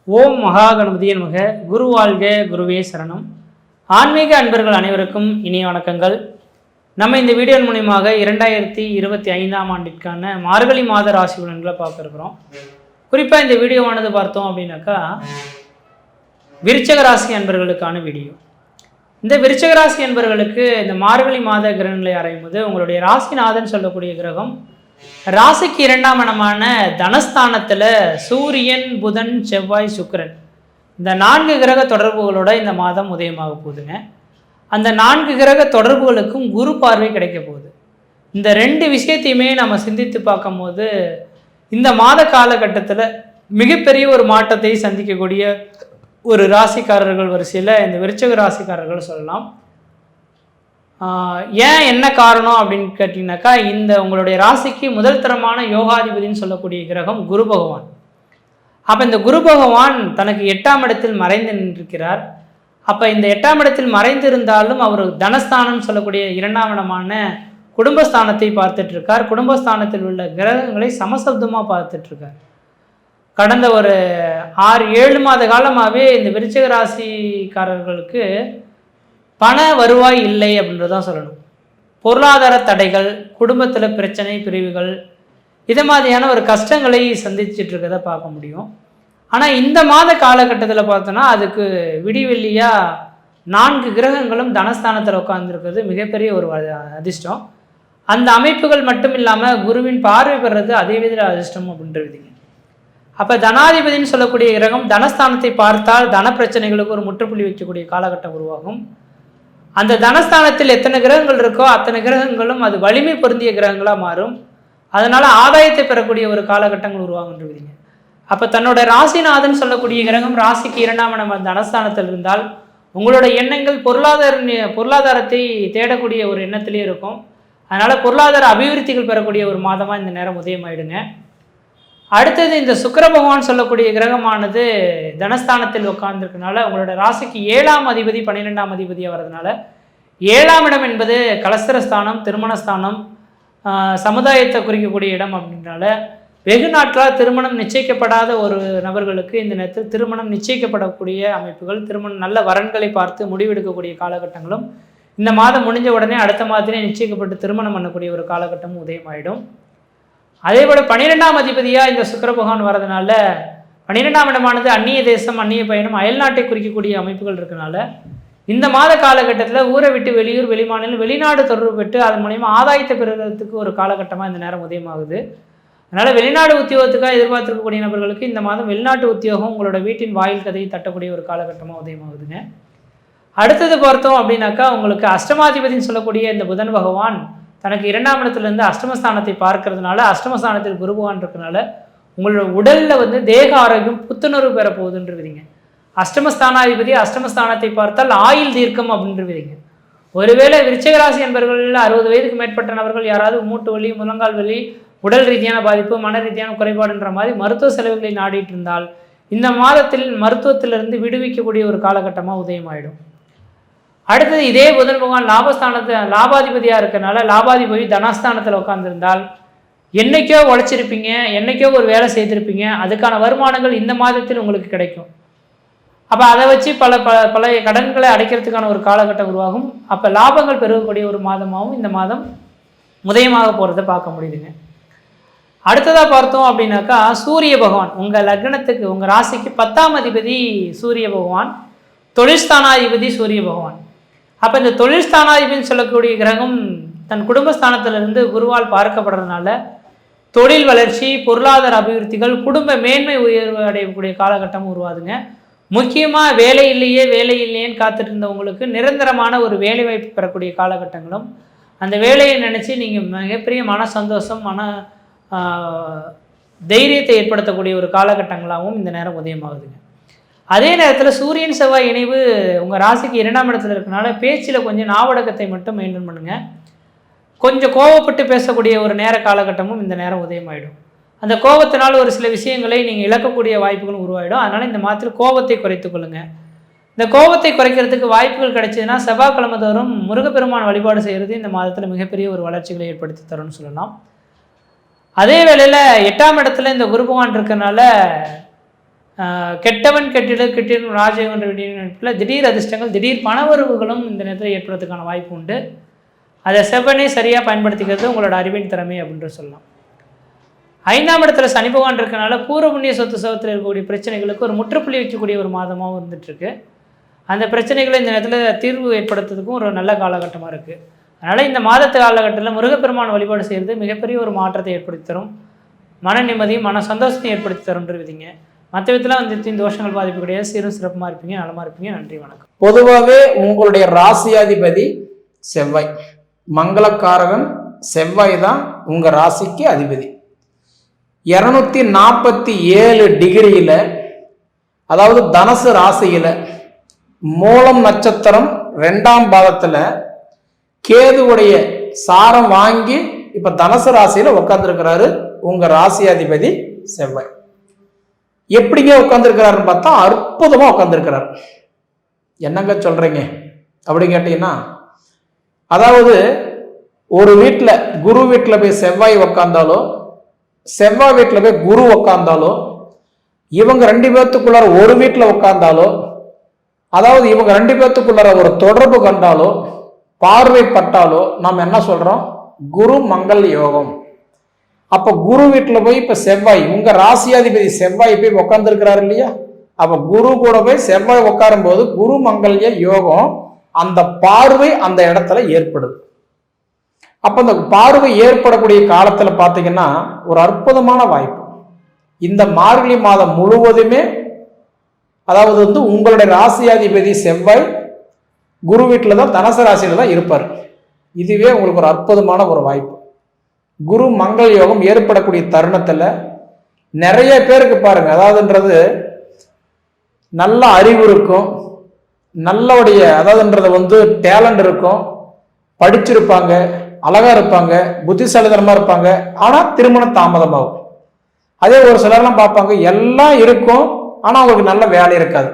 ஓம் மகா கணபதியே நமக. குரு வாழ்க, குருவே சரணம். ஆன்மீக அன்பர்கள் அனைவருக்கும் இனிய வணக்கங்கள். நம்ம இந்த வீடியோ மூலியமாக 2025ஆம் ஆண்டிற்கான மார்கழி மாத ராசி பலன்களை பார்க்க இருக்கிறோம். குறிப்பாக இந்த வீடியோவானது பார்த்தோம் அப்படின்னாக்கா விருச்சக ராசி அன்பர்களுக்கான வீடியோ. இந்த விருச்சக ராசி அன்பர்களுக்கு இந்த மார்கழி மாத கிரகங்களை ஆராயும் போது உங்களுடைய ராசிநாதன் சொல்லக்கூடிய கிரகம் ராசிக்கு 2ஆம் இடமான தனஸ்தானத்தில் சூரியன், புதன், செவ்வாய், சுக்கிரன் இந்த 4 கிரக தொடர்புகளோட இந்த மாதம் உதயமாக போகுதுங்க. அந்த 4 கிரக தொடர்புகளுக்கும் குரு பார்வை கிடைக்க போகுது. இந்த 2 விஷயத்தையுமே நம்ம சிந்தித்து பார்க்கும் போது இந்த மாத காலகட்டத்தில் மிகப்பெரிய ஒரு மாற்றத்தை சந்திக்கக்கூடிய ஒரு ராசிக்காரர்கள் வரிசையில் இந்த விருச்சக ராசிக்காரர்கள் சொல்லலாம். ஏன் என்ன காரணம் அப்படின்னு கேட்டிங்கனாக்கா, இந்த உங்களுடைய ராசிக்கு முதல் தரமான யோகாதிபதினு சொல்லக்கூடிய கிரகம் குரு பகவான். அப்போ இந்த குரு பகவான் தனக்கு 8ஆம் இடத்தில் மறைந்து நின்றிருக்கிறார். அப்போ இந்த 8ஆம் இடத்தில் மறைந்திருந்தாலும் அவர் தனஸ்தானம் சொல்லக்கூடிய 2ஆம் இடமான குடும்பஸ்தானத்தை பார்த்துட்டு இருக்கார். குடும்பஸ்தானத்தில் உள்ள கிரகங்களை சமசப்தமாக பார்த்துட்டு இருக்கார். கடந்த ஒரு 6-7 மாத காலமாகவே இந்த விருச்சிக ராசிக்காரர்களுக்கு பண வருவாய் இல்லை அப்படின்றதான் சொல்லணும். பொருளாதார தடைகள், குடும்பத்தில் பிரச்சனை, பிரிவுகள், இதை மாதிரியான ஒரு கஷ்டங்களை சந்திச்சுட்டு இருக்கிறத பார்க்க முடியும். ஆனால் இந்த மாத காலகட்டத்தில் பார்த்தோன்னா அதுக்கு விடிவெள்ளியாக 4 கிரகங்களும் தனஸ்தானத்தில் உட்கார்ந்துருக்கிறது மிகப்பெரிய ஒரு அதிர்ஷ்டம். அந்த அமைப்புகள் மட்டும் இல்லாமல் குருவின் பார்வை பெறுறது அதே வித அதிர்ஷ்டம் அப்படின்றதுங்க. அப்போ தனாதிபதினு சொல்லக்கூடிய கிரகம் தனஸ்தானத்தை பார்த்தால் தன பிரச்சனைகளுக்கு ஒரு முற்றுப்புள்ளி வைக்கக்கூடிய காலகட்டம் உருவாகும். அந்த தனஸ்தானத்தில் எத்தனை கிரகங்கள் இருக்கோ அத்தனை கிரகங்களும் அது வலிமை பொருந்திய கிரகங்களாக மாறும். அதனால் ஆதாயத்தை பெறக்கூடிய ஒரு காலகட்டங்கள் உருவாகுன்றீங்க. அப்போ தன்னோட ராசிநாதன் சொல்லக்கூடிய கிரகம் ராசிக்கு 2ஆம் இடம் தனஸ்தானத்தில் இருந்தால் உங்களோட எண்ணங்கள் பொருளாதாரத்தை தேடக்கூடிய ஒரு எண்ணத்திலே இருக்கும். அதனால் பொருளாதார அபிவிருத்திகள் பெறக்கூடிய ஒரு மாதமாக இந்த நேரம் உதயமாயிடுங்க. அடுத்தது இந்த சுக்கிர பகவான் சொல்லக்கூடிய கிரகமானது தனஸ்தானத்தில் உட்கார்ந்துருக்கனால உங்களோட ராசிக்கு 7ஆம் அதிபதி 12ஆம் அதிபதியாக வர்றதுனால 7ஆம் இடம் என்பது கலஸ்திரஸ்தானம், திருமணஸ்தானம், சமுதாயத்தை குறிக்கக்கூடிய இடம் அப்படின்றனால வெகு நாட்களாக திருமணம் நிச்சயிக்கப்படாத ஒரு நபர்களுக்கு இந்த நேரத்தில் திருமணம் நிச்சயிக்கப்படக்கூடிய அமைப்புகள், திருமணம் நல்ல வரன்களை பார்த்து முடிவெடுக்கக்கூடிய காலகட்டங்களும் இந்த மாதம் முடிஞ்ச உடனே அடுத்த மாதத்திலே நிச்சயிக்கப்பட்டு திருமணம் பண்ணக்கூடிய ஒரு காலகட்டமும் உதயமாயிடும். அதே போல் 12ஆம் அதிபதியாக இந்த சுக்கிர பகவான் வரதுனால 12ஆம் இடமானது அந்நிய தேசம், அந்நிய பயணம், அயல்நாட்டை குறிக்கக்கூடிய அமைப்புகள் இருக்கனால இந்த மாத காலகட்டத்தில் ஊரை விட்டு வெளியூர், வெளிமாநிலம், வெளிநாடு தொடர்பு பெற்று அதன் மூலயமா ஆதாயத்தை பெறுவதற்கு ஒரு காலகட்டமாக இந்த நேரம் உதயமாகுது. அதனால் வெளிநாடு உத்தியோகத்துக்காக எதிர்பார்த்திருக்கக்கூடிய நபர்களுக்கு இந்த மாதம் வெளிநாட்டு உத்தியோகம் உங்களோட வீட்டின் வாயில் கதையை தட்டக்கூடிய ஒரு காலகட்டமாக உதயமாகுதுங்க. அடுத்தது பார்த்தோம் அப்படின்னாக்கா உங்களுக்கு அஷ்டமாதிபதினு சொல்லக்கூடிய இந்த புதன் பகவான் தனக்கு 2ஆம் இடத்துலேருந்து அஷ்டமஸ்தானத்தை பார்க்கறதுனால அஷ்டமஸ்தானத்தில் குரு பகவான் இருக்கிறதுனால உங்களோட உடலில் தேக ஆரோக்கியம் புத்துணர்வு பெற போகுதுன்றீங்க. அஷ்டமஸ்தானாதிபதி அஷ்டமஸ்தானத்தை பார்த்தால் ஆயுள் தீர்க்கம் அப்படின்றீங்க. ஒருவேளை விருச்சிகராசி என்பவர்கள் 60 வயதுக்கு மேற்பட்ட நபர்கள் யாராவது மூட்டு வலி, முழங்கால் வலி, உடல் ரீதியான பாதிப்பு, மன ரீதியான குறைபாடுன்ற மாதிரி மருத்துவ செலவுகளை நாடிட்டு இருந்தால் இந்த மாதத்தில் மருத்துவத்திலிருந்து விடுவிக்கக்கூடிய ஒரு காலகட்டமாக உதயமாயிடும். அடுத்தது இதே புதன் பகவான் லாபாதிபதியாக இருக்கிறனால லாபாதிபதி தனஸ்தானத்தில் உட்கார்ந்துருந்தால் என்னைக்கோ உழைச்சிருப்பீங்க, என்னைக்கோ ஒரு வேலை செய்திருப்பீங்க, அதுக்கான வருமானங்கள் இந்த மாதத்தில் உங்களுக்கு கிடைக்கும். அப்போ அதை வச்சு பழைய கடன்களை அடைக்கிறதுக்கான ஒரு காலகட்டம் உருவாகும். அப்போ லாபங்கள் பெருகக்கூடிய ஒரு மாதமாகவும் இந்த மாதம் உதயமாக போகிறத பார்க்க முடியுதுங்க. அடுத்ததாக பார்த்தோம் அப்படின்னாக்கா சூரிய பகவான் உங்கள் லக்னத்துக்கு உங்கள் ராசிக்கு 10ஆம் அதிபதி சூரிய பகவான், தொழில்ஸ்தானாதிபதி சூரிய பகவான். அப்போ இந்த தொழில்ஸ்தானாதிபதினு சொல்லக்கூடிய கிரகம் தன் குடும்பஸ்தானத்திலிருந்து குருவால் பார்க்கப்படுறதுனால தொழில் வளர்ச்சி, பொருளாதார அபிவிருத்திகள், குடும்ப மேன்மை உயர்வு அடையக்கூடிய காலகட்டம் உருவாதுங்க. முக்கியமாக வேலை இல்லையேன்னு காத்துட்டு இருந்தவங்களுக்கு நிரந்தரமான ஒரு வேலை வாய்ப்பு பெறக்கூடிய காலகட்டங்களும் அந்த வேலையை நினச்சி நீங்கள் மிகப்பெரிய மன சந்தோஷம், மன தைரியத்தை ஏற்படுத்தக்கூடிய ஒரு காலகட்டங்களாகவும் இந்த நேரம் உதயமாகுதுங்க. அதே நேரத்தில் சூரியன் செவ்வாய் இணைவு உங்கள் ராசிக்கு 2ஆம் இடத்துல இருக்கனால பேச்சில் கொஞ்சம் நாவடக்கத்தை மட்டும் மெயின்டைன் பண்ணுங்கள். கொஞ்சம் கோவப்பட்டு பேசக்கூடிய ஒரு நேர காலகட்டமும் இந்த நேரம் உதயமாயிடும். அந்த கோபத்தினால் ஒரு சில விஷயங்களை நீங்கள் இழக்கக்கூடிய வாய்ப்புகளும் உருவாயிடும். அதனால் இந்த மாதத்தில் கோபத்தை குறைத்து கொள்ளுங்கள். இந்த கோபத்தை குறைக்கிறதுக்கு வாய்ப்புகள் கிடைச்சதுன்னா செவ்வாய்க்கிழமை தோறும் முருகப்பெருமான் வழிபாடு செய்கிறது இந்த மாதத்தில் மிகப்பெரிய ஒரு வளர்ச்சிகளை ஏற்படுத்தி தரும்னு சொல்லலாம். அதே வேளையில் 8ஆம் இடத்துல இந்த குரு பகவான் இருக்கிறனால கெட்டவன் கெட்டிடும் ராஜ்யங்கள் திடீர் அதிர்ஷ்டங்கள், திடீர் பணவரவுகளும் இந்த நேரத்தில் ஏற்படுறதுக்கான வாய்ப்பு உண்டு. அதை செவ்வனே சரியாக பயன்படுத்திக்கிறது உங்களோட அறிவின் திறமை அப்படின்ட்டு சொல்லலாம். 5ஆம் இடத்துல சனி பகவான் இருக்கனால பூர்வ புண்ணிய சொத்து சவத்தில் இருக்கக்கூடிய பிரச்சனைகளுக்கு ஒரு முற்றுப்புள்ளி வைக்கக்கூடிய ஒரு மாதமாகவும் இருந்துகிட்ருக்கு. அந்த பிரச்சனைகளை இந்த நேரத்தில் தீர்வு ஏற்படுத்துறதுக்கும் ஒரு நல்ல காலகட்டமாக இருக்குது. அதனால் இந்த மாதத்து காலகட்டத்தில் முருகப்பெருமான வழிபாடு செய்கிறது மிகப்பெரிய ஒரு மாற்றத்தை ஏற்படுத்தி தரும். மன நிம்மதியும் மன சந்தோஷத்தையும் ஏற்படுத்தி தரும்ன்ற விதிங்க. மற்ற விதத்தில் இந்த தோஷங்கள் பாதிப்பு கிடையாது. சீரும் சிறப்புமாக இருப்பீங்க, நலமாக இருப்பீங்க. நன்றி, வணக்கம். பொதுவாகவே உங்களுடைய ராசியாதிபதி செவ்வாய், மங்களக்காரகன் செவ்வாய் தான் உங்கள் ராசிக்கு அதிபதி. 247 டிகிரியில், அதாவது தனுசு ராசியில் மூலம் நட்சத்திரம் 2ஆம் பாதத்தில் கேதுவுடைய சாரம் வாங்கி இப்ப தனுசு ராசியில உட்கார்ந்துருக்கிறாரு உங்க ராசியாதிபதி செவ்வாய். எப்படிங்க உட்கார்ந்துருக்கிறாருன்னு பார்த்தா அற்புதமா உட்கார்ந்துருக்கிறார். என்னங்க சொல்றீங்க அப்படி கேட்டீங்கன்னா, அதாவது ஒரு வீட்டுல குரு வீட்டுல போய் செவ்வாய் உட்கார்ந்தாலோ, செவ்வாய் வீட்டுல போய் குரு உட்கார்ந்தாலோ, இவங்க 2 பேர்த்துக்குள்ளார ஒரு வீட்டுல உட்கார்ந்தாலோ, அதாவது இவங்க 2 பேர்த்துக்குள்ளார ஒரு தொடர்பு கண்டாலோ, பார்வைப்பட்டாலோ நாம் என்ன சொல்றோம்? குரு மங்கள் யோகம். அப்ப குரு வீட்டுல போய் இப்ப செவ்வாய், உங்க ராசியாதிபதி செவ்வாய் போய் உட்கார்ந்துருக்கிறாரு இல்லையா? அப்ப குரு கூட போய் செவ்வாய் உட்காரும் போது குரு மங்கல்ய யோகம், அந்த பார்வை அந்த இடத்துல ஏற்படுது. அப்ப அந்த பார்வை ஏற்படக்கூடிய காலத்துல பாத்தீங்கன்னா ஒரு அற்புதமான வாய்ப்பு. இந்த மார்கழி மாதம் முழுவதுமே, அதாவது உங்களுடைய ராசியாதிபதி செவ்வாய் குரு வீட்டில் தான் தனுசு ராசியில தான் இருப்பார். இதுவே உங்களுக்கு ஒரு அற்புதமான ஒரு வாய்ப்பு. குரு மங்கள் யோகம் ஏற்படக்கூடிய தருணத்துல நிறைய பேருக்கு பாருங்க, அதாவதுன்றது நல்ல அறிவு இருக்கும், நல்லவுடைய அதாவதுன்றது டேலண்ட் இருக்கும், படிச்சிருப்பாங்க, அழகா இருப்பாங்க, புத்திசாலித்தனமா இருப்பாங்க. ஆனா திருமணம் தாமதமாகும். அதே ஒரு சிலர்லாம் பார்ப்பாங்க, எல்லாம் இருக்கும் ஆனா அவங்களுக்கு நல்ல வேலை இருக்காது.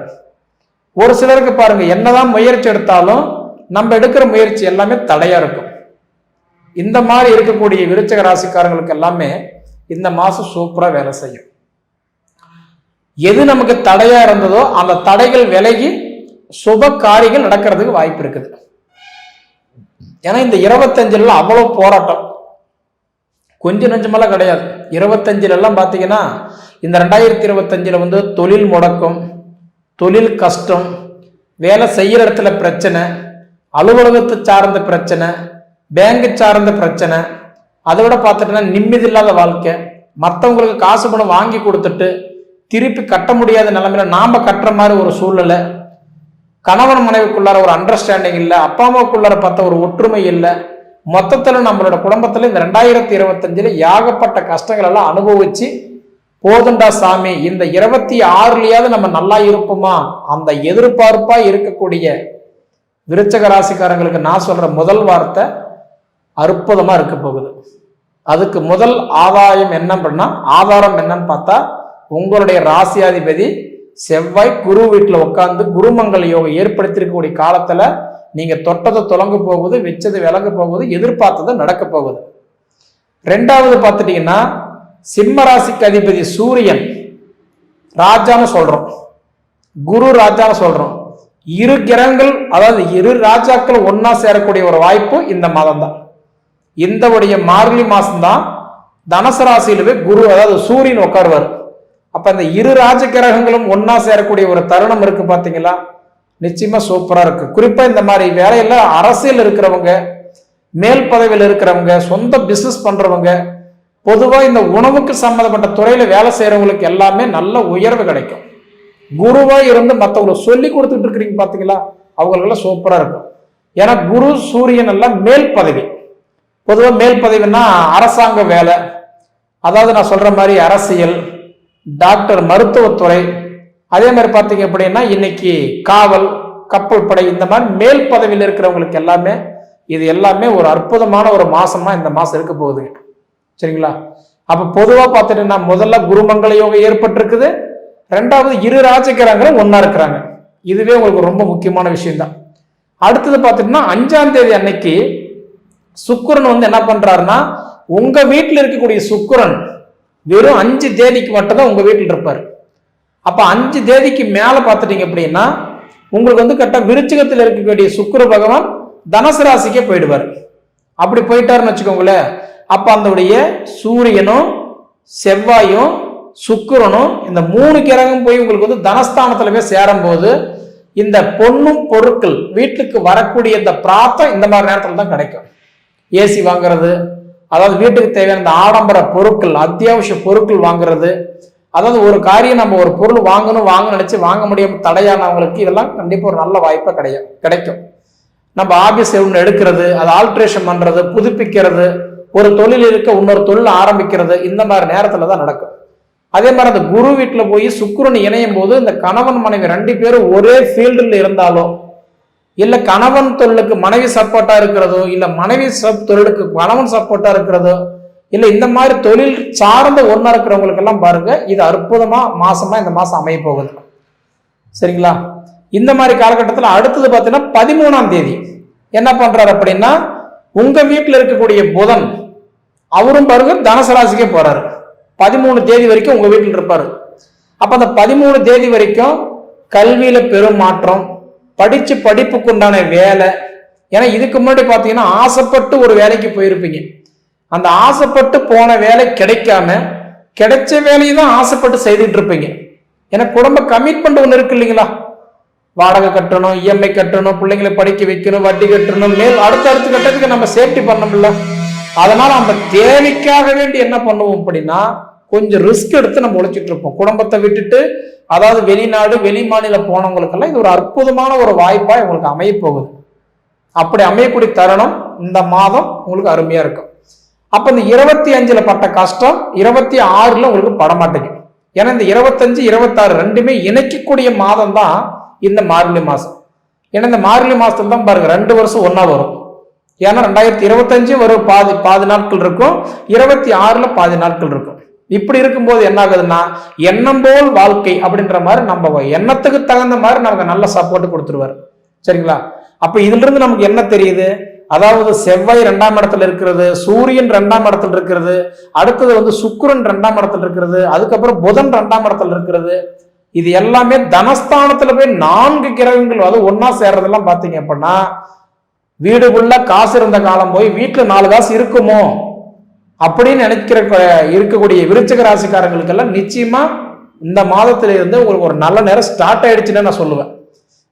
ஒரு சிலருக்கு பாருங்க, என்னதான் முயற்சி எடுத்தாலும் நம்ம எடுக்கிற முயற்சி எல்லாமே தடையா இருக்கும். இந்த மாதிரி இருக்கக்கூடிய விருச்சிக ராசிக்காரங்களுக்கு எல்லாமே இந்த மாசம் சூப்பரா வேலை செய்யும். எது நமக்கு தடையா இருந்ததோ அந்த தடைகள் விலகி சுப காரியங்கள் நடக்கிறதுக்கு வாய்ப்பு இருக்குது. ஏன்னா இந்த 25 அவ்வளவு போராட்டம், கொஞ்சம் நெஞ்சமெல்லாம் கிடையாது. 25 எல்லாம் பாத்தீங்கன்னா இந்த 2025 தொழில் முடக்கம், தொழில் கஷ்டம், வேலை செய்யற இடத்துல பிரச்சனை, அலுவலகத்தை சார்ந்த பிரச்சனை, பேங்க் சார்ந்த பிரச்சனை, அதை விட பார்த்துட்டோன்னா நிம்மதி இல்லாத வாழ்க்கை, மற்றவங்களுக்கு காசு பணம் வாங்கி கொடுத்துட்டு திருப்பி கட்ட முடியாத நிலைமையில நாம கட்டுற மாதிரி ஒரு சூழ்நிலை, கணவன் மனைவிக்குள்ளார ஒரு அண்டர்ஸ்டாண்டிங் இல்லை, அப்பா அம்மாவுக்குள்ளார பார்த்தா ஒரு ஒற்றுமை இல்லை. மொத்தத்துல நம்மளோட குடும்பத்துல இந்த 2025 ஏகப்பட்ட கஷ்டங்கள் எல்லாம் அனுபவிச்சு போதுண்டா சாமி, இந்த 26லயாவது நம்ம நல்லா இருப்போமா, அந்த எதிர்பார்ப்பா இருக்கக்கூடிய விருச்சக ராசிக்காரங்களுக்கு நான் சொல்ற முதல் வார்த்தை அற்புதமா இருக்க போகுது. அதுக்கு முதல் ஆதாயம் என்னன்னா, ஆதாரம் என்னன்னு பார்த்தா, உங்களுடைய ராசியாதிபதி செவ்வாய் குரு வீட்டுல உட்கார்ந்து குருமங்கல யோகம் ஏற்படுத்தியிருக்கக்கூடிய காலத்துல நீங்க தொட்டதை தொடங்க போகுது, வச்சது விளங்க போகுது, எதிர்பார்த்தது நடக்க போகுது. 2வது பார்த்துட்டீங்கன்னா, சிம்ம ராசிக்கு அதிபதி சூரியன் ராஜான்னு சொல்றோம், குரு ராஜான்னு சொல்றோம். 2 கிரகங்கள், அதாவது 2 ராஜாக்கள் ஒன்னா சேரக்கூடிய ஒரு வாய்ப்பு இந்த மாதம் தான். இந்த மார்கழி மாசம்தான் தனுசு ராசியிலவே குரு, அதாவது சூரியன் உட்காருவார். அப்ப இந்த 2 ராஜ கிரகங்களும் ஒன்னா சேரக்கூடிய ஒரு தருணம் இருக்கு பாத்தீங்களா? நிச்சயமா சூப்பரா இருக்கு. குறிப்பா இந்த மாதிரி வேலையில அரசியல் இருக்கிறவங்க, மேல் பதவியில் இருக்கிறவங்க, சொந்த பிசினஸ் பண்றவங்க, பொதுவா இந்த உணவுக்கு சம்பந்தப்பட்ட துறையில வேலை செய்யறவங்களுக்கு எல்லாமே நல்ல உயர்வு கிடைக்கும். குருவா இருந்து மற்றவங்களுக்கு சொல்லி கொடுத்துட்டு இருக்கிறீங்க பாத்தீங்களா, அவங்களுக்கெல்லாம் சூப்பரா இருக்கும். ஏன்னா குரு சூரியன் எல்லாம் மேல் பதவி. பொதுவாக மேல் பதவின்னா அரசாங்க வேலை, அதாவது நான் சொல்ற மாதிரி அரசியல், டாக்டர், மருத்துவத்துறை, அதே மாதிரி பார்த்தீங்க அப்படின்னா இன்னைக்கு காவல், கப்பல் படை, இந்த மாதிரி மேல் பதவியில் இருக்கிறவங்களுக்கு எல்லாமே இது எல்லாமே ஒரு அற்புதமான ஒரு மாசமா இந்த மாசம் இருக்க போகுது. சரிங்களா? அப்ப பொதுவா பார்த்துட்டீங்கன்னா முதல்ல குருமங்கள யோகம் ஏற்பட்டிருக்குது. 2வது 2 ராஜகிரகங்களும் ஒன்னா இருக்கிறாங்க. இதுவே உங்களுக்கு ரொம்ப முக்கியமான விஷயம் தான். அடுத்தது பார்த்துட்டீங்கன்னா 5ஆம் தேதி அன்னைக்கு சுக்கிரன் என்ன பண்றாருன்னா, உங்க வீட்டில் இருக்கக்கூடிய சுக்கிரன் வெறும் 5 தேதிக்கு மட்டும்தான் உங்க வீட்டில் இருப்பார். அப்போ 5 தேதிக்கு மேலே பார்த்துட்டீங்க அப்படின்னா உங்களுக்கு வந்து கரெக்டாக விருச்சிகத்தில் இருக்கக்கூடிய சுக்கிர பகவான் தனுசு ராசிக்கே போயிடுவார். அப்படி போயிட்டாருன்னு வச்சுக்கோங்களேன். அப்போ அதனுடைய சூரியனும் செவ்வாயும் சுக்கிரனும் இந்த 3 கிரகம் போய் உங்களுக்கு வந்து தனஸ்தானத்துல போய் சேரும் போது இந்த பொண்ணும் பொருட்கள் வீட்டுக்கு வரக்கூடிய இந்த பிராப்தம் இந்த மாதிரி நேரத்தில் தான் கிடைக்கும். ஏசி வாங்குறது, அதாவது வீட்டுக்கு தேவையான இந்த ஆடம்பர பொருட்கள், அத்தியாவசிய பொருட்கள் வாங்குறது, அதாவது ஒரு காரியம் நம்ம ஒரு பொருள் வாங்கணும் நினைச்சு வாங்க முடியாமல் தடையானவங்களுக்கு இதெல்லாம் கண்டிப்பாக ஒரு நல்ல வாய்ப்பாக கிடைக்கும். நம்ம ஆபீஸ் ஒன்று எடுக்கிறது, அதை ஆல்ட்ரேஷன் பண்றது, புதுப்பிக்கிறது, ஒரு தொழில் இருக்க இன்னொரு தொழில் ஆரம்பிக்கிறது, இந்த மாதிரி நேரத்துல தான் நடக்கும். அதே மாதிரி அந்த குரு வீட்டில் போய் சுக்கிரன் இணையும் போது இந்த கணவன் மனைவி 2 பேரும் ஒரே ஃபீல்டில் இருந்தாலோ, இல்லை கணவன் தொழிலுக்கு மனைவி சப்போர்ட்டா இருக்கிறதோ, இல்லை மனைவி தொழிலுக்கு கணவன் சப்போர்ட்டா இருக்கிறதோ, இல்லை இந்த மாதிரி தொழில் சார்ந்த ஒன்றா இருக்கிறவங்களுக்கு எல்லாம் பாருங்க, இது அற்புதமா மாசமா இந்த மாசம் அமைய போகுது. சரிங்களா? இந்த மாதிரி காலகட்டத்தில் அடுத்தது பார்த்தீங்கன்னா 13ஆம் தேதி என்ன பண்றாரு அப்படின்னா, உங்க வீட்டில் இருக்கக்கூடிய புதன் அவரும் பாருங்க தனுசு ராசிக்கே போறாரு. 13 தேதி வரைக்கும் உங்க வீட்டில் இருப்பாரு. அப்ப அந்த 13 தேதி வரைக்கும் கல்வியில பெரும் மாற்றம், படிப்புக்கு உண்டான வேலை. ஏன்னா இதுக்கு முன்னாடி பாத்தீங்கன்னா ஆசைப்பட்டு ஒரு வேலைக்கு போயிருப்பீங்க, அந்த ஆசைப்பட்டு போன வேலை கிடைக்காம கிடைச்ச வேலையை தான் ஆசைப்பட்டு செய்துட்டு இருப்பீங்க. ஏன்னா குடும்ப கமிட்மெண்ட் ஒன்று இருக்கு இல்லைங்களா, வாடகை கட்டணும், இஎம்ஐ கட்டணும், பிள்ளைங்களை படிக்க வைக்கணும், வட்டி கட்டணும், மேல் அடுத்த கட்டத்துக்கு நம்ம சேஃப்டி பண்ணணும்ல. அதனால அந்த தேவைக்காக வேண்டி என்ன பண்ணுவோம் அப்படின்னா கொஞ்சம் ரிஸ்க் எடுத்து நம்ம உழைச்சிட்டு இருப்போம். குடும்பத்தை விட்டுட்டு அதாவது வெளிநாடு வெளி மாநிலம் போனவங்களுக்கெல்லாம் இது ஒரு அற்புதமான ஒரு வாய்ப்பா உங்களுக்கு அமைய போகுது. அப்படி அமையக்கூடிய தருணம் இந்த மாதம் உங்களுக்கு அருமையா இருக்கும். அப்ப இந்த 25ல பட்ட கஷ்டம் 26ல உங்களுக்கு படமாட்டேங்குது. ஏன்னா இந்த 25 26 ரெண்டுமே இணைக்கக்கூடிய மாதம் தான் இந்த மார்கழி மாசம். ஏன்னா இந்த மார்கழி மாசத்துல தான் பாருங்க 2 வருஷம் ஒன்னா வரும். ஏன்னா 2025 ஒரு பாதி நாட்கள் இருக்கும், 26ல பாதி நாட்கள் இருக்கும். இப்படி இருக்கும்போது என்ன ஆகுதுன்னா எண்ணம் போல் வாழ்க்கை அப்படின்ற மாதிரி நம்ம எண்ணத்துக்கு தகுந்த மாதிரி நமக்கு நல்ல சப்போர்ட் கொடுத்துருவாரு. சரிங்களா? அப்ப இதுல இருந்து நமக்கு என்ன தெரியுது, அதாவது செவ்வாய் 2ஆம் இடத்துல இருக்கிறது, சூரியன் 2ஆம் இடத்துல இருக்கிறது, அடுத்தது வந்து சுக்கிரன் 2ஆம் இடத்துல இருக்கிறது, அதுக்கப்புறம் புதன் 2ஆம் இடத்துல இருக்கிறது. இது எல்லாமே தனஸ்தானத்துல போய் 4 கிரகங்கள் அது ஒன்னா சேர்றதெல்லாம் பாத்தீங்க அப்படின்னா வீடுக்குள்ள காசு இருந்த காலம் போய் வீட்டுல 4 காசு இருக்குமோ அப்படின்னு இருக்கக்கூடிய விருச்சிக ராசிக்காரங்களுக்கு எல்லாம் நிச்சயமா இந்த மாதத்துல இருந்து உங்களுக்கு ஒரு நல்ல நேரம் ஸ்டார்ட் ஆயிடுச்சுன்னு நான் சொல்லுவேன்.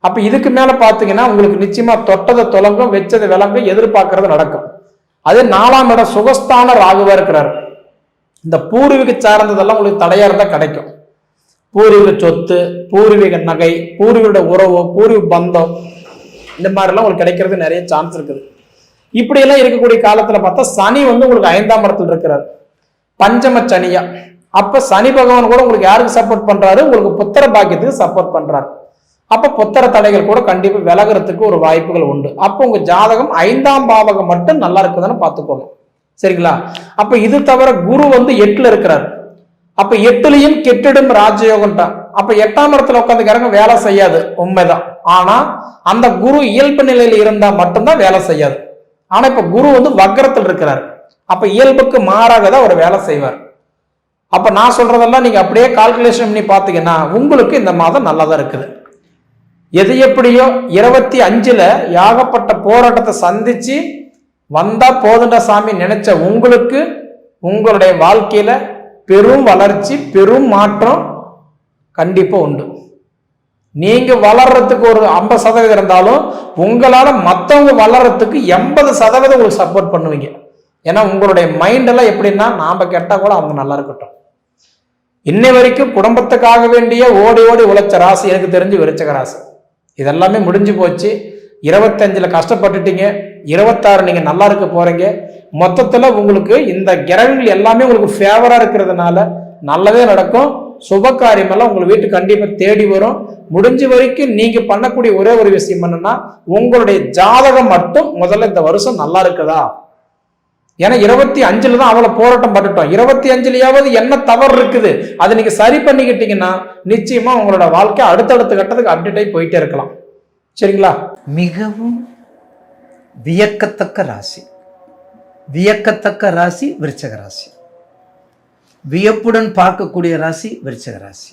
அப்ப இதுக்கு மேல பாத்தீங்கன்னா உங்களுக்கு நிச்சயமா தொட்டதை தொலங்கும், வெச்சதை விளங்கும், எதிர்பார்க்கறது நடக்கும். அதே 4ஆம் இடம் சுகஸ்தான ராகுவா இருக்கிறாரு. இந்த பூர்வீக சார்ந்ததெல்லாம் உங்களுக்கு தடையா இருந்தா கிடைக்கும். பூர்வீக சொத்து, பூர்வீக நகை, பூர்வீக உறவு, பூர்வீக பந்தம், இந்த மாதிரிலாம் உங்களுக்கு கிடைக்கிறது நிறைய சான்ஸ் இருக்குது. இப்படி எல்லாம் இருக்கக்கூடிய காலத்துல பார்த்தா சனி வந்து உங்களுக்கு 5ஆம் இடத்துல இருக்கிறார், பஞ்சம சனியா. அப்ப சனி பகவான் கூட உங்களுக்கு யாருக்கு சப்போர்ட் பண்றாரு, உங்களுக்கு புத்திர பாக்கியத்துக்கு சப்போர்ட் பண்றாரு. அப்ப புத்திர தடைகள் கூட கண்டிப்பா விலகிறதுக்கு ஒரு வாய்ப்புகள் உண்டு. அப்ப உங்க ஜாதகம் 5ஆம் பாவகம் மட்டும் நல்லா இருக்குதுன்னு பாத்துக்கோங்க. சரிங்களா? அப்ப இது தவிர குரு வந்து 8ல இருக்கிறார். அப்ப 8லயும் கெட்டிடும் ராஜயோகம்டா. அப்ப 8ஆம் இடத்துல உட்காந்துக்கிறவங்க வேலை செய்யாது, உண்மைதான். ஆனா அந்த குரு இயல்பு நிலையில இருந்தா மட்டும்தான் வேலை செய்யாது. ஆனா இப்ப குரு வந்து வக்ரத்தில் இருக்கிறார். அப்ப இயல்புக்கு மாறாக தான் ஒரு வேலை செய்வார். அப்ப நான் சொல்றதெல்லாம் நீங்க அப்படியே கால்குலேஷன் பண்ணி பாத்தீங்கன்னா உங்களுக்கு இந்த மாதம் நல்லாதான் இருக்குது. எது எப்படியோ 25ல யாகப்பட்ட போராட்டத்தை சந்திச்சு வந்தா போதுண்டா சாமி நினைச்ச உங்களுக்கு உங்களுடைய வாழ்க்கையில பெரும் வளர்ச்சி, பெரும் மாற்றம் கண்டிப்பா உண்டு. நீங்க வளர்றதுக்கு ஒரு 50% இருந்தாலும் உங்களால மற்றவங்க வளர்றதுக்கு 80% உங்களுக்கு சப்போர்ட் பண்ணுவீங்க. ஏன்னா உங்களுடைய மைண்ட் எல்லாம் எப்படின்னா நாம கெட்டா கூட அவங்க நல்லா இருக்கட்டும். இன்னை வரைக்கும் குடும்பத்துக்காக வேண்டிய ஓடி ஓடி உழைச்ச ராசி எனக்கு தெரிஞ்சு விருச்சிக ராசி. இதெல்லாமே முடிஞ்சு போச்சு. 25ல கஷ்டப்பட்டுட்டீங்க, 26 நீங்க நல்லா இருக்க போறீங்க. மொத்தத்துல உங்களுக்கு இந்த கிரகங்கள் எல்லாமே உங்களுக்கு ஃபேவரா இருக்கிறதுனால நல்லதே நடக்கும். சுப காரியம் எல்லாம் உங்க வீட்டுக்கு கண்டிப்பா தேடி வரும். முடிஞ்ச வரைக்கும் நீங்க பண்ணக்கூடிய ஒரே ஒரு விஷயம் என்னன்னா உங்களுடைய ஜாதகம் மட்டும் முதல்ல இந்த வருஷம் நல்லா இருக்குதா. ஏன்னா 25ல தான் அவ்வளவு போராட்டம் பட்டுட்டோம். 25லயாவது என்ன தவறு இருக்குது அதை நீங்க சரி பண்ணிக்கிட்டீங்கன்னா நிச்சயமா உங்களோட வாழ்க்கை அடுத்தடுத்த கட்டத்துக்கு அப்டேட் ஆகி போயிட்டே இருக்கலாம். சரிங்களா? மிகவும் வியக்கத்தக்க ராசி, வியக்கத்தக்க ராசி விருச்சிக ராசி. வியப்புடன் பார்க்கக்கூடிய ராசி விருச்சிக ராசி.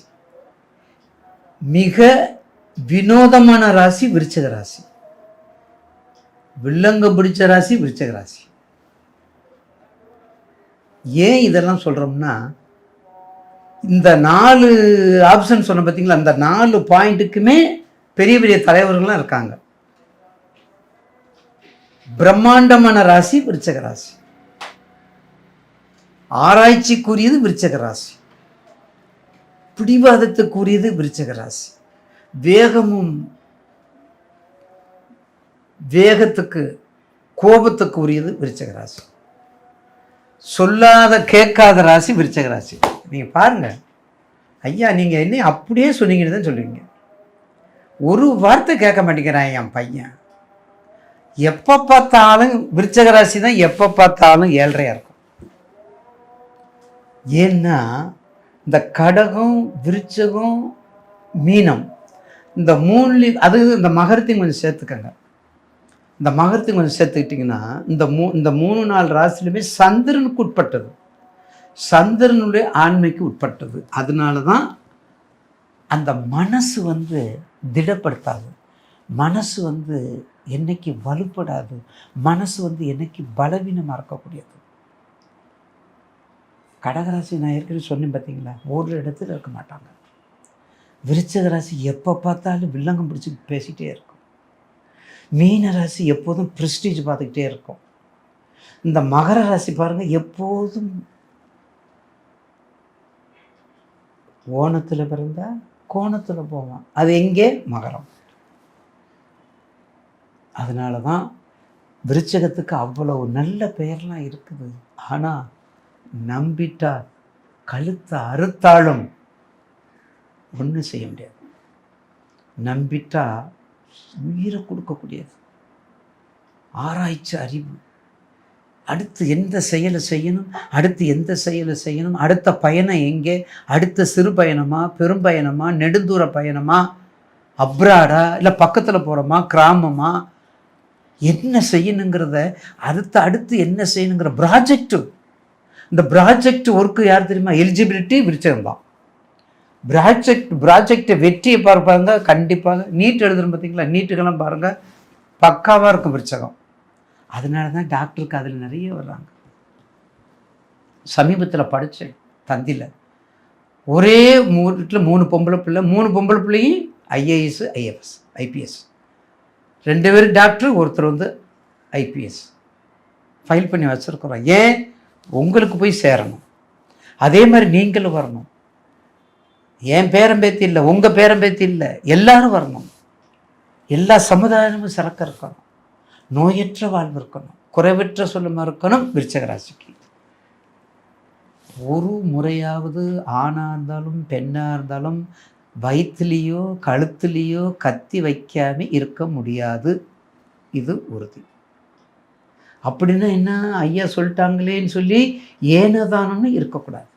மிக வினோதமான ராசி விருச்சிக ராசி. வில்லங்க பிடிச்ச ராசி விருச்சிக ராசி. ஏன் இதெல்லாம் சொல்றோம்னா, இந்த 4 ஆப்ஷன் சொன்ன பார்த்தீங்களா, அந்த 4 பாயிண்ட்டுக்குமே பெரிய பெரிய தலைவர்கள்லாம் இருக்காங்க. பிரம்மாண்டமான ராசி விருச்சிக ராசி. ஆராய்ச்சிக்குரியது விருச்சிக ராசி. பிடிவாதத்துக்குரியது விருச்சிக ராசி. வேகத்துக்கு கோபத்துக்கு உரியது விருச்சிக ராசி. சொல்லாத கேட்காத ராசி விருச்சிக ராசி. நீங்க பாருங்க ஐயா, நீங்க என்ன அப்படியே சொன்னீங்கன்னு தான் சொல்லுவீங்க. ஒரு வார்த்தை கேட்க மாட்டேங்கிறான் என் பையன். எப்போ பார்த்தாலும் விருச்சிக ராசி தான், எப்போ பார்த்தாலும் 7.5 இருக்கும். ஏன்னா இந்த கடகம், விருச்சகம், மீனம், இந்த 3 அது இந்த மகரத்தையும் கொஞ்சம் சேர்த்துக்கங்க. இந்த மகரத்தையும் கொஞ்சம் சேர்த்துக்கிட்டிங்கன்னா இந்த 3-4 ராசிலுமே சந்திரனுக்கு உட்பட்டது, சந்திரனுடைய ஆண்மைக்கு உட்பட்டது. அதனால தான் அந்த மனசு திடப்படுத்தாது, மனசு என்னைக்கு வலுப்படாது, மனசு என்னைக்கு பலவீனமாக இருக்கக்கூடியது. கடகராசி நான் ஏற்கனவே சொன்னேன் பார்த்தீங்களா, ஒரு இடத்துல இருக்க மாட்டாங்க. விருச்சிக ராசி எப்போ பார்த்தாலும் வில்லங்கம் பிடிச்சி பேசிகிட்டே இருக்கும். மீன ராசி எப்போதும் ப்ரெஸ்டீஜ் பார்த்துக்கிட்டே இருக்கும். இந்த மகர ராசி பாருங்கள், எப்போதும் ஓணத்தில் பிறந்தா கோணத்தில் போவான். அது எங்கே? மகரம். அதனால தான் விருச்சிகத்துக்கு அவ்வளவு நல்ல பெயர்லாம் இருக்குது. ஆனால் நம்பிட்டா கழுத்தை அறுத்தாலும் ஒன்றும் செய்ய முடியாது. நம்பிட்டா உயிரை கொடுக்கக்கூடியது. ஆராய்ச்சி அறிவு, அடுத்து எந்த செயலை செய்யணும், அடுத்து எந்த செயலை செய்யணும், அடுத்த பயணம் எங்கே, அடுத்த சிறு பயணமா, பெரும் பயணமா, நெடுந்தூர பயணமா, அப்ராடா, இல்லை பக்கத்தில் போகிறோமா, கிராமமா, என்ன செய்யணுங்கிறத அடுத்து என்ன செய்யணுங்கிற ப்ராஜெக்டு. இந்த ப்ராஜெக்ட் ஒர்க்கு யார் தெரியுமா? எலிஜிபிலிட்டி விருச்சிகம் தான். ப்ராஜெக்டை வெற்றியை பார்ப்பாங்க. கண்டிப்பாக நீட் எழுதுறோம் பார்த்தீங்களா, நீட்டுக்கெல்லாம் பாருங்கள் பக்காவாக இருக்கும் விருச்சிகம். அதனால தான் டாக்டருக்கு அதில் நிறைய வர்றாங்க. சமீபத்தில் படித்தேன் தந்தியில், ஒரே வீட்டில் 3 பொம்பளை பிள்ளை, 3 பொம்பளை பிள்ளையும் ஐஏஎஸ், ஐஎஃப்எஸ், ஐபிஎஸ். 2 பேர் டாக்டர், ஒருத்தர் ஐபிஎஸ் ஃபைல் பண்ணி வச்சுருக்குறோம். ஏன்? உங்களுக்கு போய் சேரணும். அதே மாதிரி நீங்களும் வரணும். என் பேரம்பேத்தி இல்லை, உங்கள் பேரம்பேத்தி இல்லை, எல்லாரும் வரணும். எல்லா சமுதாயமும் சிறக்க இருக்கணும். நோயற்ற வாழ்வு இருக்கணும், குறைவற்ற சொல்லுமா இருக்கணும். விருச்சிக ராசிக்கு ஒரு முறையாவது ஆணாக இருந்தாலும் பெண்ணாக இருந்தாலும் வயிற்றுலேயோ கழுத்துலேயோ கத்தி வைக்காமல் இருக்க முடியாது. இது உறுதி. அப்படின்னா என்ன, ஐயா சொல்லிட்டாங்களேன்னு சொல்லி ஏனதானன்னு இருக்கக்கூடாது.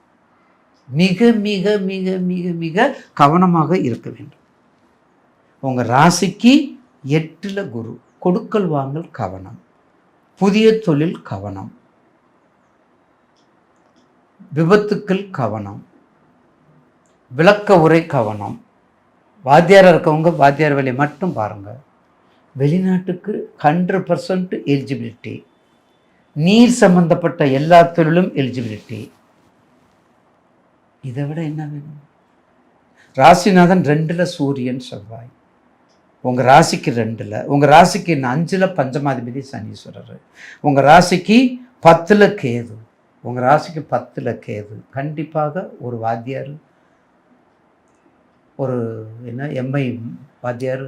மிக மிக மிக மிக மிக கவனமாக இருக்க வேண்டும். உங்கள் ராசிக்கு 8ல் குரு. கொடுக்கல் வாங்கல் கவனம், புதிய தொழில் கவனம், விபத்துக்கள் கவனம், விளக்க உரை கவனம். வாத்தியாராக இருக்கவங்க வாத்தியார் வேலையை மட்டும் பாருங்கள். வெளிநாட்டுக்கு 100% எலிஜிபிலிட்டி. நீர் சம்பந்தப்பட்ட எல்லா தொழிலும் எலிஜிபிலிட்டி. இதை விட என்ன வேணும்? ராசிநாதன் 2ல் சூரியன் செவ்வாய். உங்கள் ராசிக்கு 2ல், உங்கள் ராசிக்கு 5ல் பஞ்சமாதிபதி சனீஸ்வரர், உங்கள் ராசிக்கு 10ல் கேது, உங்கள் ராசிக்கு 10ல் கேது. கண்டிப்பாக ஒரு வாத்தியார், ஒரு எம்ஐ வாத்தியார்,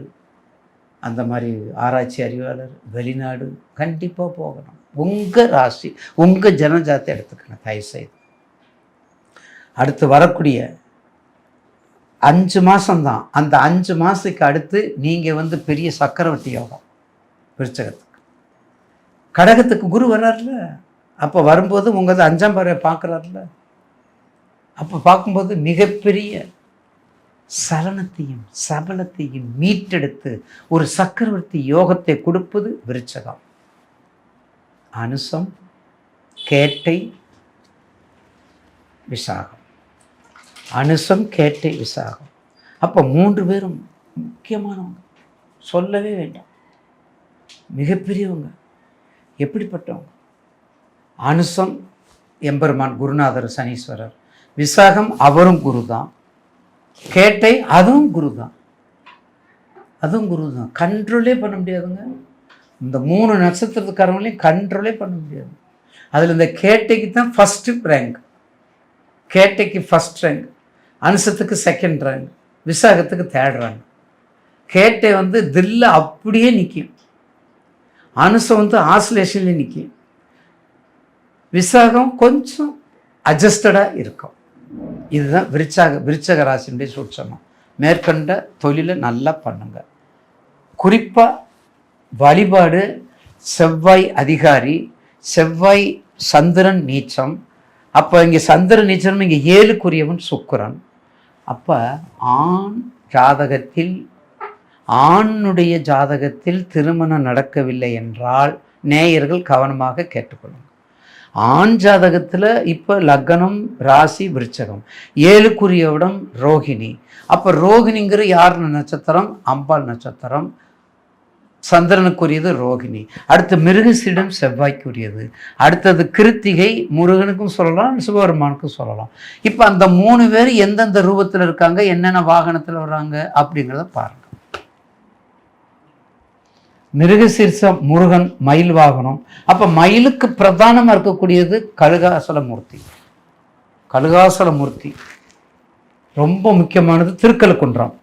அந்த மாதிரி ஆராய்ச்சி அறிவாளர், வெளிநாடு கண்டிப்பாக போகணும். உங்கள் ராசி, உங்கள் ஜனஜாத்தை எடுத்துக்கணும் தயவுசெய்து. அடுத்து வரக்கூடிய 5 மாதம்தான். அந்த 5 மாதத்துக்கு அடுத்து நீங்கள் பெரிய சக்கரவர்த்தி யோகம் விருச்சிகத்துக்கு. கடகத்துக்கு குரு வர்றாருல, அப்போ வரும்போது உங்கள் 5ஆம் பார்வையை பார்க்குறாருல, அப்போ பார்க்கும்போது மிகப்பெரிய சலனத்தையும் சபலத்தையும் மீட்டெடுத்து ஒரு சக்கரவர்த்தி யோகத்தை கொடுப்பது விருச்சிகம். அனுசம், கேட்டை, விசாகம். அனுசம், கேட்டை, விசாகம். அப்போ 3 பேரும் முக்கியமானவங்க, சொல்லவே வேண்டாம், மிகப்பெரியவங்க. எப்படிப்பட்டவங்க? அனுசம் எம்பெருமான் குருநாதர் சனீஸ்வரர், விசாகம் அவரும் குரு தான், கேட்டை அதுவும் குரு தான், அதுவும் குரு தான். கண்ட்ரோலே பண்ண முடியாதுங்க. இந்த 3 நட்சத்திரத்துக்காரங்களையும் கண்ட்ரோலே பண்ண முடியாது. அதில் இந்த கேட்டைக்கு தான் ஃபஸ்ட்டு ரேங்க், கேட்டைக்கு ஃபஸ்ட் ரேங்க், அனுசத்துக்கு செகண்ட் ரேங்க், விசாகத்துக்கு தேர்ட் ரேங்க். கேட்டை வந்து தில்ல அப்படியே நிற்கும், அனுசம் வந்து ஆசிலேஷன்லேயே நிற்கும், விசாகம் கொஞ்சம் அட்ஜஸ்டடாக இருக்கும். இதுதான் விருச்சக ராசியினுடைய சூட்சமம். மேற்கண்ட தொழிலை நல்லா பண்ணுங்க. குறிப்பாக வழிபாடு, செவ்வாய் அதிகாரி, செவ்வாய் சந்திரன் நீச்சம். அப்போ இங்கே சந்திரன் நீச்சம், இங்கே 7க்குரியவன் சுக்கிரன். அப்போ ஆணுடைய ஜாதகத்தில் திருமணம் நடக்கவில்லை என்றால் நேயர்கள் கவனமாக கேட்டுக்கொள்ளுங்க. ஆண் ஜாதகத்தில் இப்போ லக்னம் ராசி விருச்சகம், 7க்குரியவிடம் ரோகிணி. அப்போ ரோகிணிங்கிற யார் நட்சத்திரம்? அம்பாள் நட்சத்திரம். சந்திரனுக்குரியது ரோகிணி. அடுத்து மிருகசீடம் செவ்வாய்க்குரியது. அடுத்தது கிருத்திகை, முருகனுக்கும் சொல்லலாம், சிவபெருமானுக்கும் சொல்லலாம். இப்போ அந்த 3 பேர் எந்தெந்த ரூபத்தில் இருக்காங்க, என்னென்ன வாகனத்தில் வர்றாங்க அப்படிங்கிறத பாருங்க. மிருகசீர்ஷம் முருகன் மயில் வாகனம். அப்போ மயிலுக்கு பிரதானமாக இருக்கக்கூடியது கழுகாசலமூர்த்தி. கழுகாசலமூர்த்தி ரொம்ப முக்கியமானது. திருக்கழுக்குன்றம்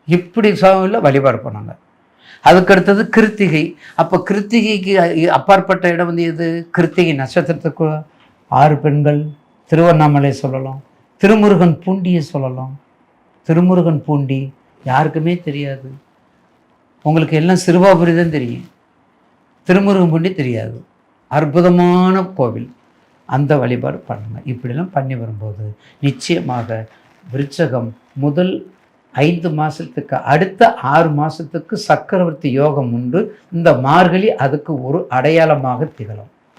இப்படி சாமியில் வழிபாடு பண்ணாங்க. அதுக்கடுத்தது கிருத்திகை. அப்போ கிருத்திகைக்கு அப்பாற்பட்ட இடம் வந்து எது? கிருத்திகை நட்சத்திரத்துக்கு 6 பெண்கள். திருவண்ணாமலை சொல்லலாம், திருமுருகன் பூண்டியை சொல்லலாம். திருமுருகன் பூண்டி யாருக்குமே தெரியாது, உங்களுக்கு எல்லாம் சிறுவாபுரி தான் தெரியும், திருமுருகன் பூண்டி தெரியாது. அற்புதமான கோவில், அந்த வழிபாடு பண்ணுங்க. இப்படிலாம் பண்ணி வரும்போது நிச்சயமாக விருச்சகம் முதல் 5 மாதத்துக்கு, அடுத்த 6 மாதத்துக்கு சக்கரவர்த்தி யோகம் உண்டு. இந்த மார்கழி அதுக்கு ஒரு அடையாளமாக திகழும்.